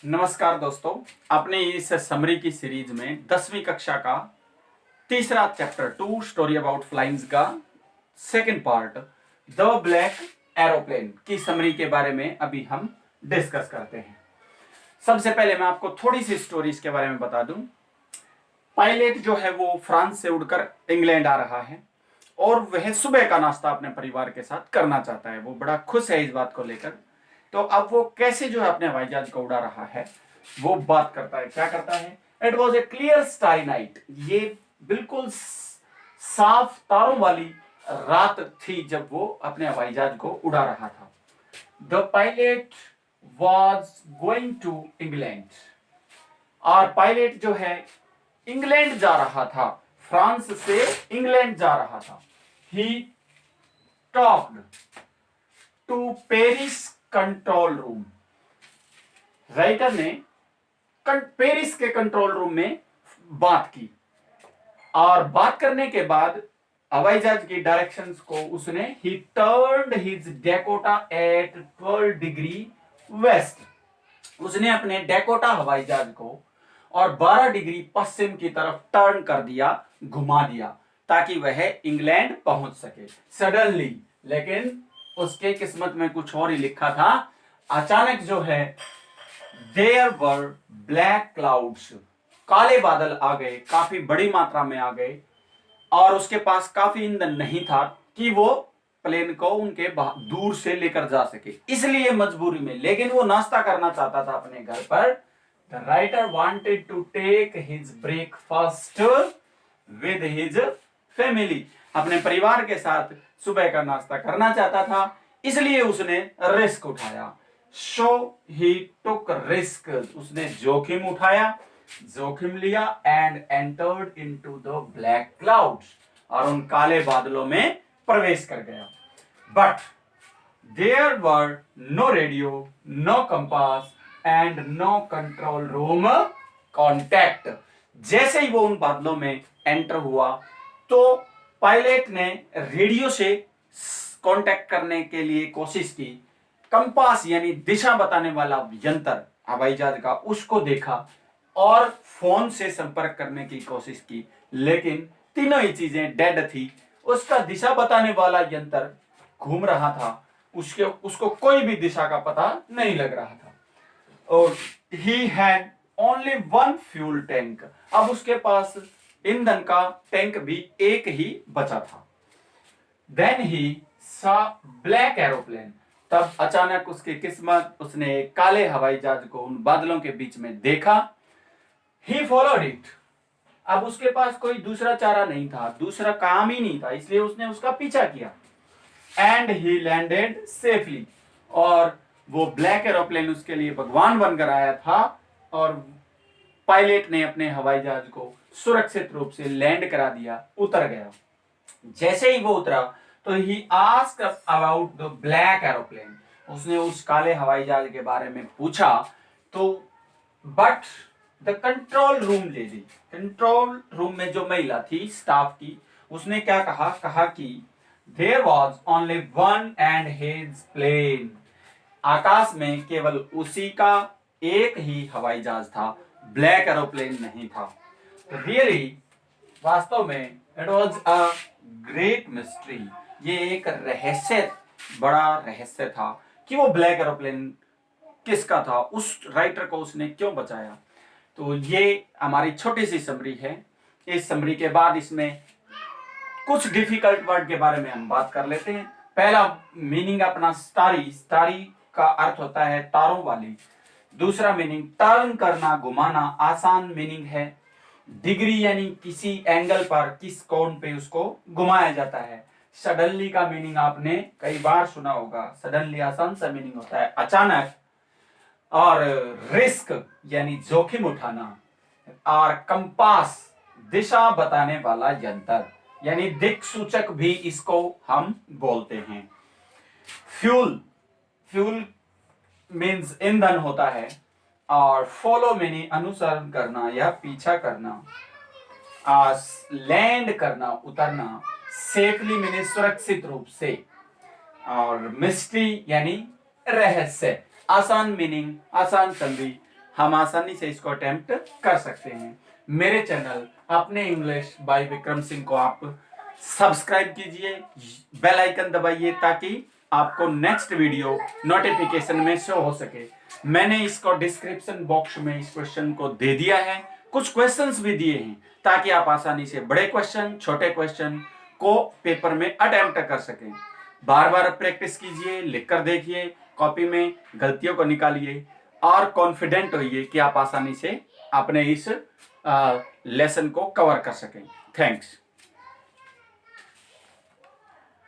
नमस्कार दोस्तों, अपने इस समरी की सीरीज में 10वीं कक्षा का तीसरा चैप्टर 2 स्टोरी अबाउट फ्लाइंग्स का second part the black aeroplane की समरी के बारे में अभी हम डिस्कस करते हैं। सबसे पहले मैं आपको थोड़ी सी स्टोरीज के बारे में बता दूं। पायलट जो है वो फ्रांस से उड़कर इंग्लैंड आ रहा है और वह सुबह का नाश्ता अपने परिवार के साथ करना चाहता है। वो बड़ा खुश है इस बात को लेकर। तो अब वो कैसे जो है अपने हवाई जहाज को उड़ा रहा है वो बात करता है। क्या करता है? It was a clear starry night. ये बिल्कुल साफ तारों वाली रात थी जब वो अपने हवाई जहाज को उड़ा रहा था। The pilot was going to England. और पायलट जो है इंग्लैंड जा रहा था, फ्रांस से इंग्लैंड जा रहा था। He talked to Paris control room. Writer ने पेरिस के कंट्रोल रूम में बात की और बात करने के बाद हवाई जहाज की डायरेक्शंस को उसने he turned his Dakota at 12 degree west. उसने अपने डेकोटा हवाई जहाज को और 12 डिग्री पश्चिम की तरफ टर्न कर दिया, घुमा दिया, ताकि वह इंग्लैंड पहुंच सके सडनली। लेकिन उसके किस्मत में कुछ और ही लिखा था। अचानक जो है देयर वर ब्लैक क्लाउड्स, काले बादल आ गए, काफी बड़ी मात्रा में आ गए और उसके पास काफी ईंधन नहीं था कि वो प्लेन को उनके दूर से लेकर जा सके, इसलिए मजबूरी में। लेकिन वो नाश्ता करना चाहता था अपने घर पर। The writer wanted to take his breakfast with his family. अपने परिवार के साथ सुबह का नाश्ता करना चाहता था, इसलिए उसने रिस्क उठाया। सो ही टुक रिस्क, उसने जोखिम उठाया, जोखिम लिया and entered into the black clouds, और उन काले बादलों में प्रवेश कर गया। But there were no radio, no compass and no control room contact. जैसे ही वो उन बादलों में एंटर हुआ तो पायलट ने रेडियो से कांटेक्ट करने के लिए कोशिश की। कंपास यानी दिशा बताने वाला यंत्र हवाई जहाज का, उसको देखा और फोन से संपर्क करने की कोशिश की, लेकिन तीनों ही चीजें डेड थी। उसका दिशा बताने वाला यंत्र घूम रहा था, उसको कोई भी दिशा का पता नहीं लग रहा था। और he had only one fuel tank. अब उसके पास ईंधन का टैंक भी एक ही बचा था। देन ही सा ब्लैक एरोप्लेन। तब अचानक उसकी किस्मत, उसने एक काले हवाई जहाज को उन बादलों के बीच में देखा। He followed it. अब उसके पास कोई दूसरा चारा नहीं था, दूसरा काम ही नहीं था, इसलिए उसने उसका पीछा किया। And he landed safely. और वो ब्लैक एरोप्लेन उसके लिए भगवान बनकर आया था और पायलट ने अपने हवाई जहाज को सुरक्षित रूप से लैंड करा दिया, उतर गया। जैसे ही वो उतरा तो he asked about the black aeroplane. उसने उस काले हवाई जहाज के बारे में पूछा। तो but the control room lady, control room में जो महिला थी स्टाफ की, उसने क्या कहा कि there was only one and his plane. आकाश में केवल उसी का एक ही हवाई जहाज था, ब्लैक एरोप्लेन नहीं था। रियली, वास्तव में it was a great mystery. ये एक रहस्य, बड़ा रहस्य था कि वो ब्लैक एरोप्लेन किसका था, उस राइटर को उसने क्यों बचाया। तो ये हमारी छोटी सी समरी है। इस समरी के बाद इसमें कुछ डिफिकल्ट वर्ड के बारे में हम बात कर लेते हैं। पहला मीनिंग अपना स्टारी। स्टारी का अर्थ होता है तारों वाली। दूसरा मीनिंग टर्न करना, घुमाना, आसान मीनिंग है। डिग्री यानी किसी एंगल पर, किस कोण पे उसको घुमाया जाता है। सडनली का मीनिंग आपने कई बार सुना होगा। सडनली आसान सा मीनिंग होता है अचानक। और रिस्क यानी जोखिम उठाना। और कंपास दिशा बताने वाला यंत्र, यानी दिक सूचक भी इसको हम बोलते हैं। फ्यूल, फ्यूल मीन्स ईंधन होता है। और फॉलो मीनिंग अनुसरण करना या पीछा करना। लैंड करना, उतरना। सेफली मीनिंग सुरक्षित रूप से। और मिस्ट्री यानी रहस्य। आसान मीनिंग आसान समरी, हम आसानी से इसको अटेम्प्ट कर सकते हैं। मेरे चैनल अपने इंग्लिश बाय विक्रम सिंह को आप सब्सक्राइब कीजिए, बेल आइकन दबाइए ताकि आपको नेक्स्ट वीडियो नोटिफिकेशन में शो हो सके। मैंने इसको डिस्क्रिप्शन बॉक्स में इस क्वेश्चन को दे दिया है, कुछ क्वेश्चंस भी दिए हैं ताकि आप आसानी से बड़े क्वेश्चन, छोटे क्वेश्चन को पेपर में अटेम्प्ट कर सकें। बार बार प्रैक्टिस कीजिए, लिखकर देखिए, कॉपी में गलतियों को निकालिए और कॉन्फिडेंट होइए कि आप आसानी से अपने इस लेसन को कवर कर सकें। थैंक्स।